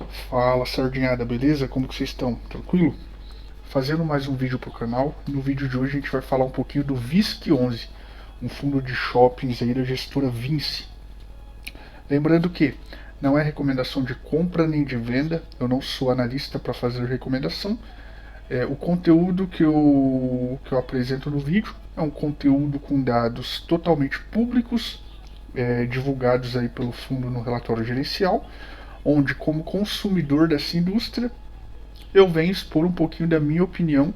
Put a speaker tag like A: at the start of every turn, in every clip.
A: Fala sardinhada, beleza? Como que vocês estão? Tranquilo? Fazendo mais um vídeo pro canal. No vídeo de hoje a gente vai falar um pouquinho do VISC11, um fundo de shoppings aí da gestora Vinci. Lembrando que não é recomendação de compra nem de venda, eu não sou analista para fazer recomendação. O conteúdo que eu apresento no vídeo é um conteúdo com dados totalmente públicos, divulgados aí pelo fundo no relatório gerencial, onde como consumidor dessa indústria eu venho expor um pouquinho da minha opinião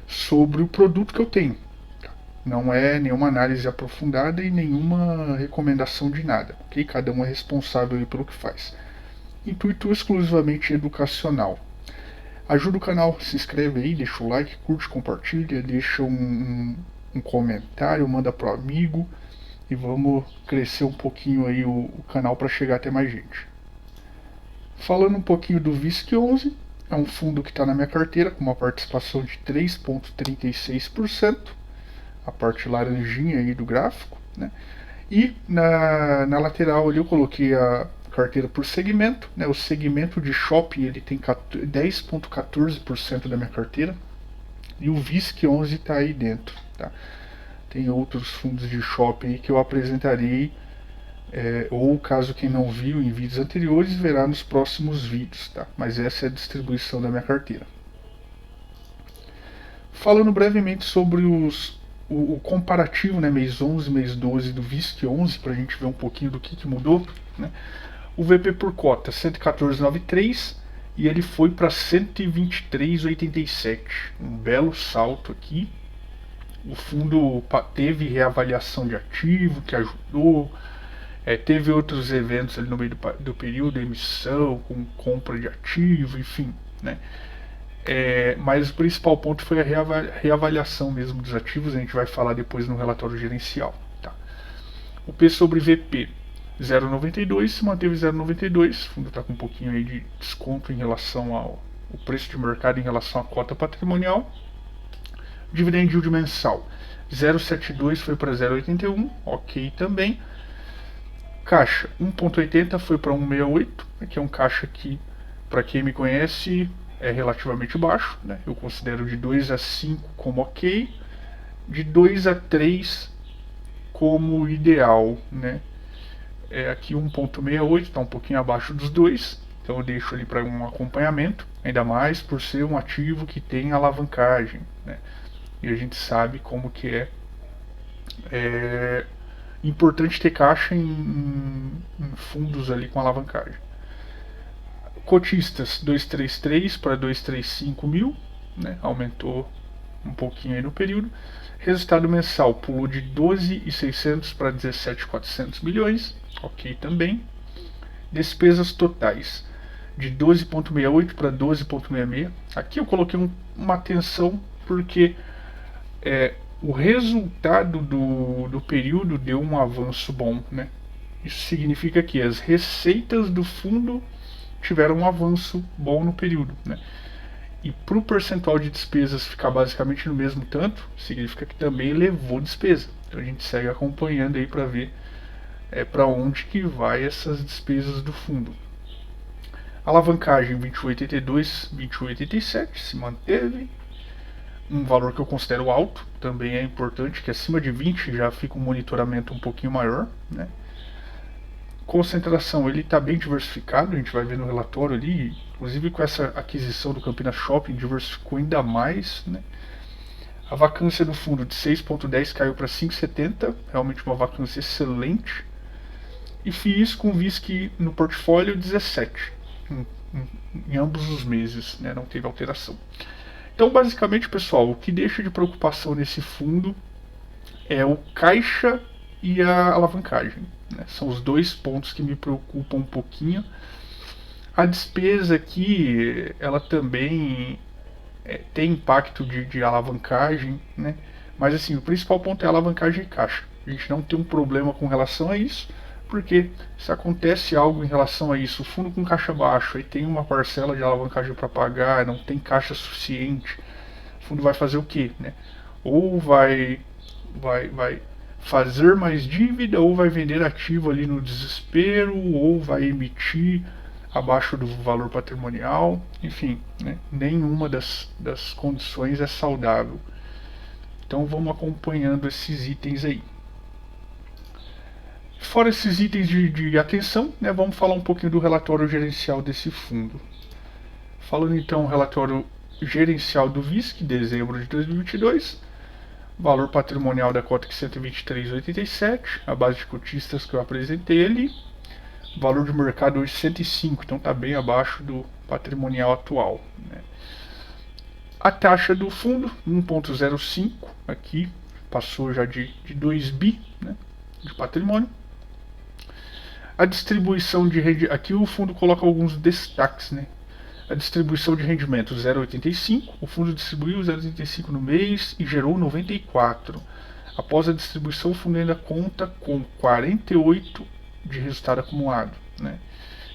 A: sobre o produto que eu tenho. Não é nenhuma análise aprofundada e nenhuma recomendação de nada, ok? Cada um é responsável pelo que faz. Intuito exclusivamente educacional. Ajuda o canal, se inscreve aí, deixa o like, curte, compartilha, deixa um comentário, manda pro amigo e vamos crescer um pouquinho aí o canal para chegar até mais gente. Falando um pouquinho do VISC11, é um fundo que está na minha carteira com uma participação de 3,36%, a parte laranjinha aí do gráfico, né? E na lateral ali eu coloquei a carteira por segmento, né? O segmento de shopping ele tem 10,14% da minha carteira e o VISC11 está aí dentro, tá? Tem outros fundos de shopping que eu apresentarei, ou caso quem não viu em vídeos anteriores, verá nos próximos vídeos, tá? Mas essa é a distribuição da minha carteira. Falando brevemente sobre o comparativo, né, mês 11 mês 12 do VISC11, para a gente ver um pouquinho do que mudou, né? O VP por cota 114,93 e ele foi para 123,87, um belo salto aqui. O fundo teve reavaliação de ativo, que ajudou. Teve outros eventos ali no meio do período, emissão, com compra de ativo, enfim, né? Mas o principal ponto foi a reavaliação mesmo dos ativos, a gente vai falar depois no relatório gerencial. Tá? O P sobre VP 0,92 se manteve 0,92, o fundo está com um pouquinho aí de desconto em relação ao preço de mercado em relação à cota patrimonial. Dividend yield mensal 0,72 foi para 0,81, ok também. Caixa 1,80 foi para 1,68, que é um caixa que, para quem me conhece, é relativamente baixo, né? Eu considero de 2 a 5 como ok, de 2 a 3 como ideal, né? Aqui 1,68 está um pouquinho abaixo dos dois, então eu deixo ali para um acompanhamento, ainda mais por ser um ativo que tem alavancagem, né? E a gente sabe como que é importante ter caixa em fundos ali com alavancagem. Cotistas 233 para 235 mil, né? Aumentou um pouquinho aí no período. Resultado mensal pulou de 12.600 para 17.400 milhões, ok também. Despesas totais de 12,68 para 12,66. Aqui eu coloquei uma atenção porque o resultado do período deu um avanço bom, né? Isso significa que as receitas do fundo tiveram um avanço bom no período, né? E para o percentual de despesas ficar basicamente no mesmo tanto, significa que também levou despesa. Então a gente segue acompanhando aí para ver para onde que vai essas despesas do fundo. Alavancagem 28,82, 28,87 se manteve. Um valor que eu considero alto, também é importante, que acima de 20 já fica um monitoramento um pouquinho maior, né? Concentração, ele está bem diversificado, a gente vai ver no relatório ali, inclusive com essa aquisição do Campinas Shopping, diversificou ainda mais, né? A vacância do fundo de 6,10 caiu para 5,70, realmente uma vacância excelente. E FIIs com VISC no portfólio 17, em ambos os meses, né? Não teve alteração. Então, basicamente, pessoal, o que deixa de preocupação nesse fundo é o caixa e a alavancagem, né? São os dois pontos que me preocupam um pouquinho. A despesa aqui, ela também tem impacto de alavancagem, né? Mas assim, o principal ponto é a alavancagem e caixa. A gente não tem um problema com relação a isso, porque se acontece algo em relação a isso, o fundo com caixa baixo, aí tem uma parcela de alavancagem para pagar, não tem caixa suficiente, o fundo vai fazer o quê, né? Ou vai fazer mais dívida, ou vai vender ativo ali no desespero, ou vai emitir abaixo do valor patrimonial, enfim, né? Nenhuma das condições é saudável. Então vamos acompanhando esses itens aí. Fora esses itens de atenção, né, vamos falar um pouquinho do relatório gerencial desse fundo. Falando então relatório gerencial do VISC, dezembro de 2022, valor patrimonial da cota que 123,87, a base de cotistas que eu apresentei ali, valor de mercado hoje 105, então está bem abaixo do patrimonial atual, né? A taxa do fundo 1,05, aqui passou já de 2 bi, né, de patrimônio. A distribuição de rendimento, aqui o fundo coloca alguns destaques, né? A distribuição de rendimento 0,85, o fundo distribuiu 0,85 no mês e gerou 94. Após a distribuição, o fundo ainda conta com 48 de resultado acumulado, né?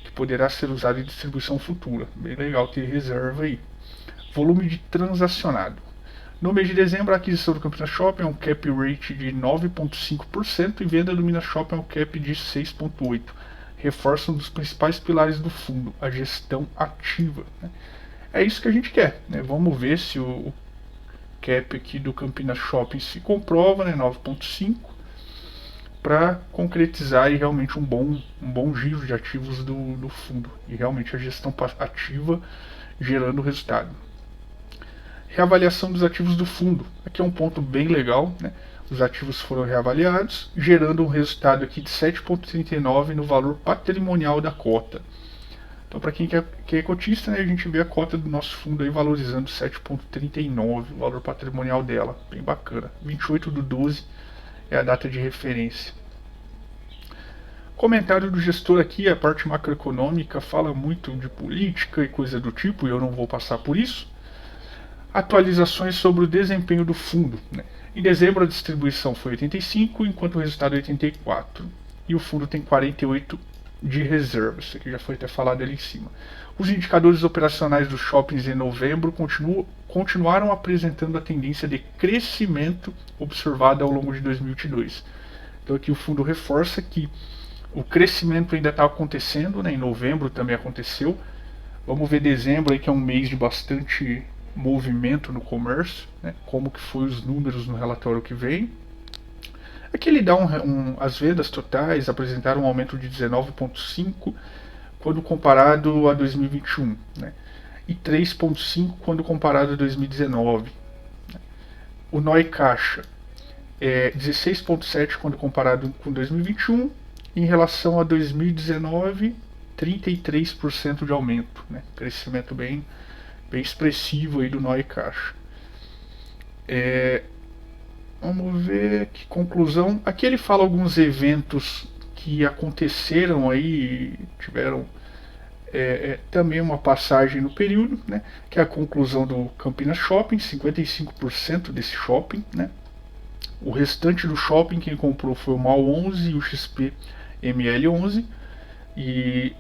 A: Que poderá ser usado em distribuição futura. Bem legal ter reserva aí. Volume de transacionado. No mês de dezembro, a aquisição do Campinas Shopping é um cap rate de 9,5% e venda do Minas Shopping é um cap de 6,8%. Reforça um dos principais pilares do fundo, a gestão ativa, né? É isso que a gente quer, né? Vamos ver se o cap aqui do Campinas Shopping se comprova, né? 9,5%, para concretizar aí realmente um bom giro de ativos do fundo e realmente a gestão ativa gerando resultado. Reavaliação dos ativos do fundo. Aqui é um ponto bem legal, né? Os ativos foram reavaliados, gerando um resultado aqui de 7,39 no valor patrimonial da cota. Então, para quem é cotista, né, a gente vê a cota do nosso fundo aí valorizando 7,39, o valor patrimonial dela. Bem bacana. 28/12 é a data de referência. Comentário do gestor aqui, a parte macroeconômica fala muito de política e coisa do tipo, e eu não vou passar por isso. Atualizações sobre o desempenho do fundo, né? Em dezembro a distribuição foi 85, enquanto o resultado é 84. E o fundo tem 48 de reserva. Isso aqui já foi até falado ali em cima. Os indicadores operacionais dos shoppings em novembro continuaram apresentando a tendência de crescimento observada ao longo de 2022. Então aqui o fundo reforça que o crescimento ainda está acontecendo, né? Em novembro também aconteceu. Vamos ver dezembro aí, que é um mês de bastante movimento no comércio, né? Como que foi os números no relatório que vem. Aqui ele dá as vendas totais apresentaram um aumento de 19,5 quando comparado a 2021, né? E 3,5 quando comparado a 2019. O NOI caixa é 16,7 quando comparado com 2021, em relação a 2019, 33% de aumento, né? Crescimento bem expressivo aí do NOI caixa. Vamos ver que conclusão. Aqui ele fala alguns eventos que aconteceram aí, tiveram também uma passagem no período, né? Que é a conclusão do Campinas Shopping, 55% desse shopping, né? O restante do shopping quem comprou foi o MAL 11 e o XP ML11, e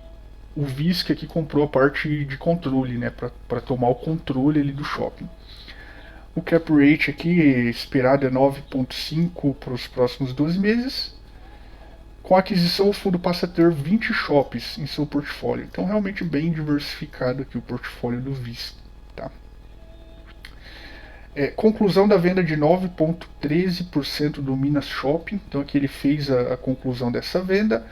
A: o VISC aqui comprou a parte de controle, né, para tomar o controle ali do shopping. O cap rate aqui esperado é 9,5 para os próximos 12 meses. Com a aquisição, o fundo passa a ter 20 shoppings em seu portfólio. Então, realmente bem diversificado aqui o portfólio do VISC. Tá? Conclusão da venda de 9,13% do Minas Shopping. Então, aqui ele fez a conclusão dessa venda.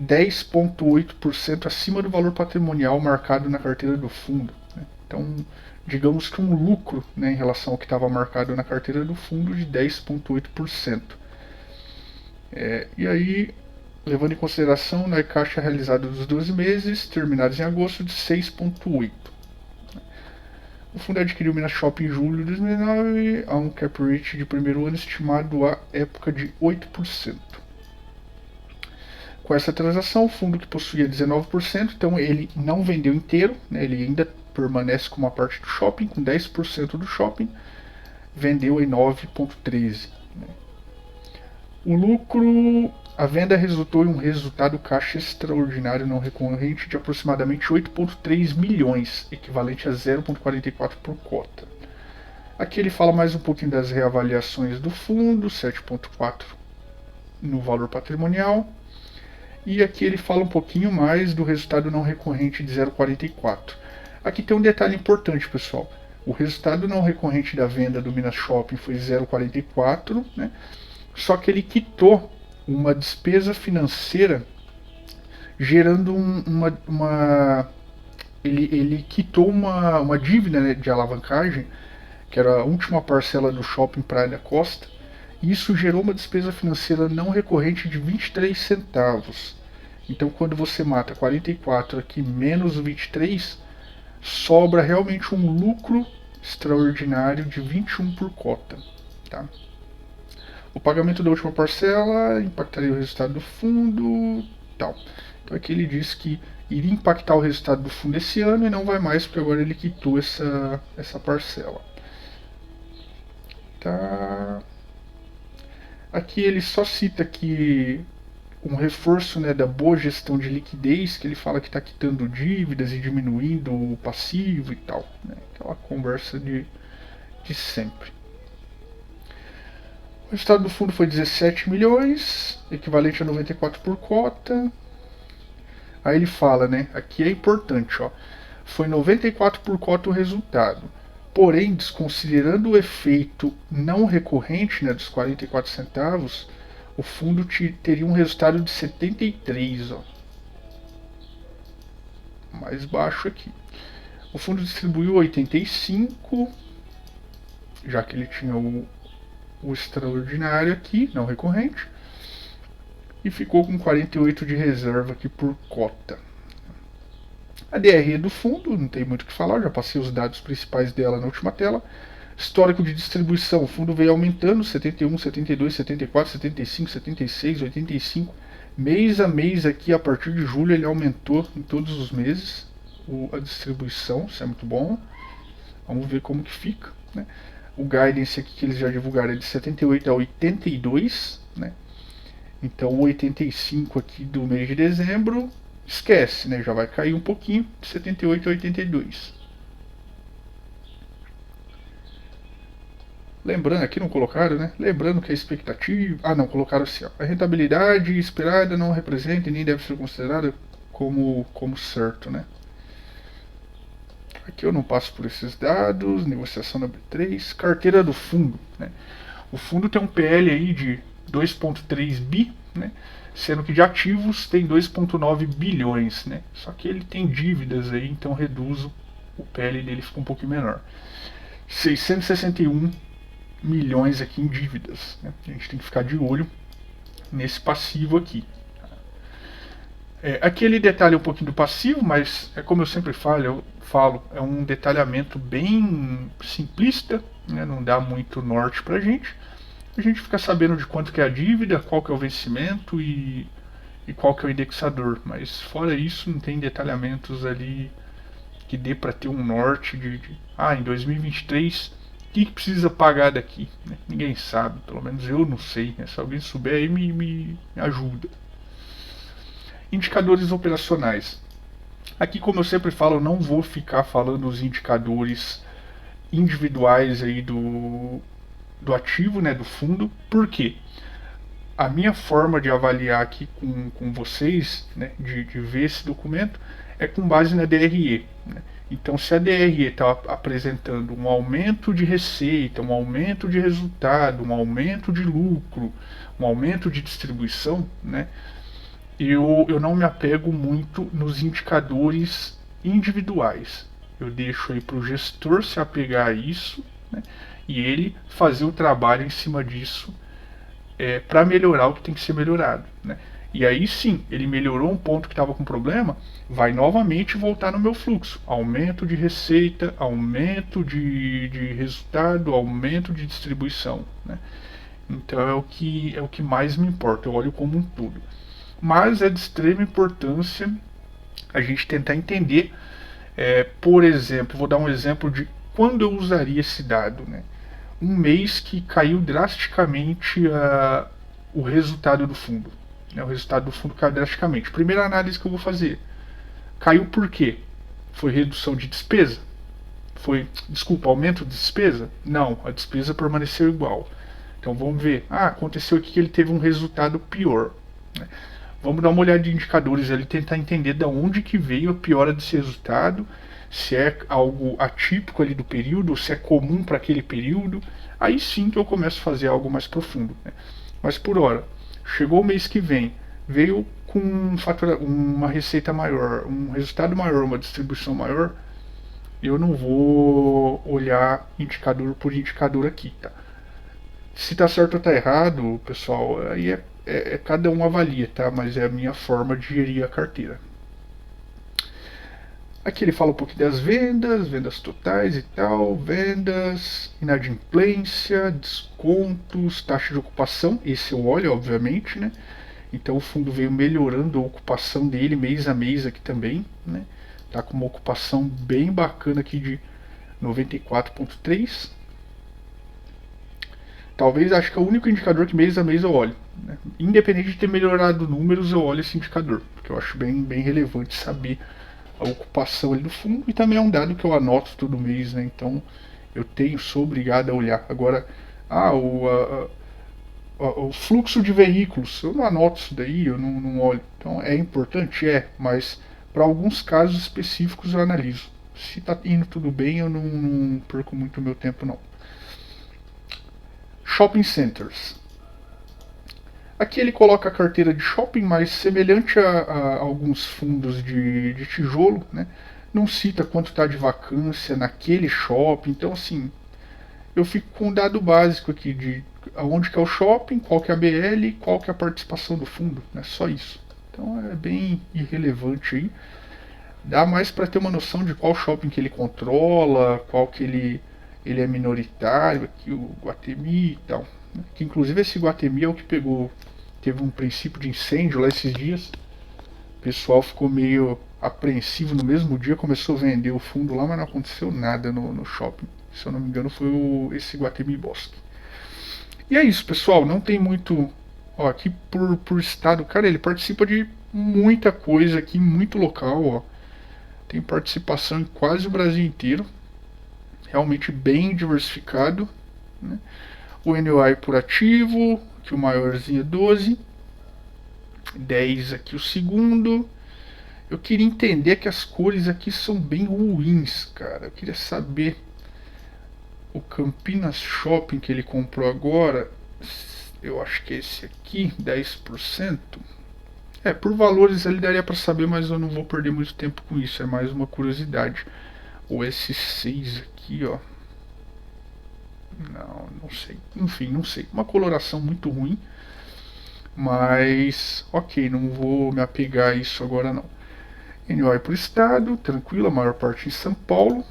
A: 10,8% acima do valor patrimonial marcado na carteira do fundo, né? Então, digamos que um lucro, né, em relação ao que estava marcado na carteira do fundo de 10,8%. E aí, levando em consideração, né, caixa realizada dos 12 meses, terminados em agosto, de 6,8%. O fundo adquiriu o Minas Shopping em julho de 2009 a um cap rate de primeiro ano estimado à época de 8%. Com essa transação, o fundo que possuía 19%, então ele não vendeu inteiro, né, ele ainda permanece com uma parte do shopping, com 10% do shopping, vendeu em 9,13%. Né. O lucro, a venda resultou em um resultado caixa extraordinário não recorrente de aproximadamente 8,3 milhões, equivalente a 0,44 por cota. Aqui ele fala mais um pouquinho das reavaliações do fundo, 7,4 no valor patrimonial. E aqui ele fala um pouquinho mais do resultado não recorrente de 0,44. Aqui tem um detalhe importante, pessoal. O resultado não recorrente da venda do Minas Shopping foi 0,44, né? Só que ele quitou uma despesa financeira gerando ele quitou uma dívida, né, de alavancagem, que era a última parcela do shopping Praia da Costa, e isso gerou uma despesa financeira não recorrente de 23 centavos. Então, quando você mata 44 aqui menos 23, sobra realmente um lucro extraordinário de 21 por cota. Tá? O pagamento da última parcela impactaria o resultado do fundo, tal. Então aqui ele diz que iria impactar o resultado do fundo esse ano e não vai mais porque agora ele quitou essa parcela. Tá. Aqui ele só cita que um reforço, né, da boa gestão de liquidez, que ele fala que está quitando dívidas e diminuindo o passivo e tal. Né? Aquela conversa de sempre. O resultado do fundo foi 17 milhões, equivalente a 94 por cota. Aí ele fala, né, aqui é importante, ó, foi 94 por cota o resultado. Porém, desconsiderando o efeito não recorrente, né, dos 44 centavos, o fundo teria um resultado de 73, ó. Mais baixo aqui. O fundo distribuiu 85, já que ele tinha o extraordinário aqui, não recorrente, e ficou com 48 de reserva aqui por cota. A DRE do fundo, não tem muito o que falar, já passei os dados principais dela na última tela. Histórico de distribuição, o fundo veio aumentando, 71, 72, 74, 75, 76, 85. Mês a mês aqui, a partir de julho, ele aumentou em todos os meses a distribuição, isso é muito bom. Vamos ver como que fica. Né? O guidance aqui que eles já divulgaram é de 78 a 82, né? Então o 85 aqui do mês de dezembro, esquece, né? Já vai cair um pouquinho, de 78 a 82. Lembrando, aqui não colocaram, né? Lembrando que a expectativa... Ah, não, colocaram assim, ó. A rentabilidade esperada não representa e nem deve ser considerada como certo, né? Aqui eu não passo por esses dados, negociação da B3, carteira do fundo, né? O fundo tem um PL aí de 2,3 bi, né? Sendo que de ativos tem 2,9 bilhões, né? Só que ele tem dívidas aí, então reduz o PL dele, fica um pouquinho menor. 661 milhões aqui em dívidas, né? A gente tem que ficar de olho nesse passivo aqui. Aqui ele detalha um pouquinho do passivo, mas é como eu sempre falo, é um detalhamento bem simplista, né? Não dá muito norte pra gente. A gente fica sabendo de quanto que é a dívida, qual que é o vencimento e qual que é o indexador. Mas fora isso, não tem detalhamentos ali que dê para ter um norte em 2023, o que precisa pagar daqui? Né? Ninguém sabe, pelo menos eu não sei. Né? Se alguém souber aí, me ajuda. Indicadores operacionais. Aqui, como eu sempre falo, eu não vou ficar falando os indicadores individuais aí do ativo, né, do fundo. Por quê? A minha forma de avaliar aqui com vocês, né, de ver esse documento, é com base na DRE. Né? Então, se a DRE está apresentando um aumento de receita, um aumento de resultado, um aumento de lucro, um aumento de distribuição, né, eu não me apego muito nos indicadores individuais. Eu deixo aí para o gestor se apegar a isso, né, e ele fazer o trabalho em cima disso para melhorar o que tem que ser melhorado. Né? E aí sim, ele melhorou um ponto que estava com problema, vai novamente voltar no meu fluxo. Aumento de receita, aumento de resultado, aumento de distribuição. Né? Então é o que mais me importa, eu olho como um todo. Mas é de extrema importância a gente tentar entender, por exemplo, vou dar um exemplo de quando eu usaria esse dado. Né? Um mês que caiu drasticamente o resultado do fundo. Né? O resultado do fundo caiu drasticamente. Primeira análise que eu vou fazer. Caiu por quê? Foi redução de despesa? Aumento de despesa? Não, a despesa permaneceu igual. Então vamos ver. Aconteceu aqui que ele teve um resultado pior. Né? Vamos dar uma olhada de indicadores ali, tentar entender de onde que veio a piora desse resultado, se é algo atípico ali do período, se é comum para aquele período. Aí sim que eu começo a fazer algo mais profundo, né? Mas por hora, chegou o mês que vem, veio com uma receita maior, um resultado maior, uma distribuição maior, eu não vou olhar indicador por indicador aqui, tá? Se tá certo ou tá errado, pessoal, aí cada um avalia, tá? Mas é a minha forma de gerir a carteira. Aqui ele fala um pouquinho das vendas, vendas totais e tal, vendas, inadimplência, descontos, taxa de ocupação, esse eu olho, obviamente, né? Então o fundo veio melhorando a ocupação dele mês a mês aqui também, né? Tá com uma ocupação bem bacana aqui de 94,3. Talvez acho que é o único indicador que mês a mês eu olho, né? Independente de ter melhorado números, eu olho esse indicador, porque eu acho bem relevante saber a ocupação ali do fundo, e também é um dado que eu anoto todo mês, né? Então sou obrigado a olhar. Agora, o fluxo de veículos, eu não anoto isso daí, eu não olho. Então é importante, mas para alguns casos específicos eu analiso. Se está indo tudo bem, eu não perco muito meu tempo não. Shopping centers. Aqui ele coloca a carteira de shopping, mas semelhante a alguns fundos de tijolo, né? Não cita quanto está de vacância naquele shopping. Então, assim, eu fico com um dado básico aqui de aonde que é o shopping, qual que é a BL, qual que é a participação do fundo, né? Só isso. Então é bem irrelevante aí. Dá mais para ter uma noção de qual shopping que ele controla, qual que ele é minoritário, aqui o Guatemi e tal. Que inclusive esse Guatemi é o que teve um princípio de incêndio lá esses dias. O pessoal ficou meio apreensivo no mesmo dia, começou a vender o fundo lá, mas não aconteceu nada no shopping. Se eu não me engano foi esse Guatemi Bosque. E é isso, pessoal, não tem muito. Ó, aqui por estado, cara, ele participa de muita coisa aqui, muito local, ó. Tem participação em quase o Brasil inteiro. Realmente bem diversificado, né? O NOI por ativo, que o maiorzinho é 12, 10 aqui o segundo. Eu queria entender que as cores aqui são bem ruins, cara. Eu queria saber o Campinas Shopping que ele comprou agora. Eu acho que é esse aqui, 10%. Por valores ele daria para saber, mas eu não vou perder muito tempo com isso. É mais uma curiosidade. O S6 aqui, ó. Não sei. Enfim, não sei. Uma coloração muito ruim. Mas, ok, não vou me apegar a isso agora não. NOI por estado, tranquilo, a maior parte em São Paulo.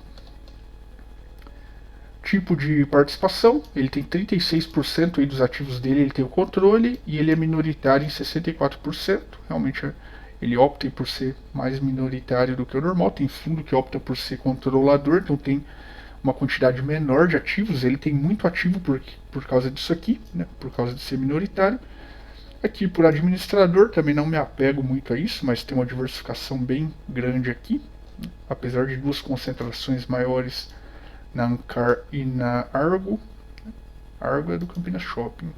A: Tipo de participação, ele tem 36% aí dos ativos dele, ele tem o controle, e ele é minoritário em 64%. Realmente ele opta por ser mais minoritário do que o normal. Tem fundo que opta por ser controlador, então tem uma quantidade menor de ativos. Ele tem muito ativo por causa disso aqui, né, por causa de ser minoritário. Aqui por administrador, também não me apego muito a isso, mas tem uma diversificação bem grande aqui, né, apesar de duas concentrações maiores na Ancar e na Argo. Argo é do Campinas Shopping.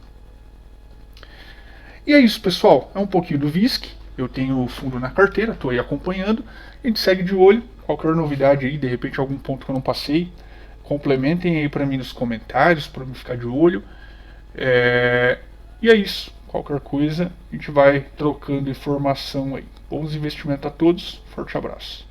A: E é isso, pessoal. É um pouquinho do VISC. Eu tenho o fundo na carteira, estou aí acompanhando. A gente segue de olho. Qualquer novidade aí, de repente algum ponto que eu não passei, complementem aí para mim nos comentários, para mim ficar de olho. E é isso. Qualquer coisa, a gente vai trocando informação aí. Bons investimentos a todos. Forte abraço.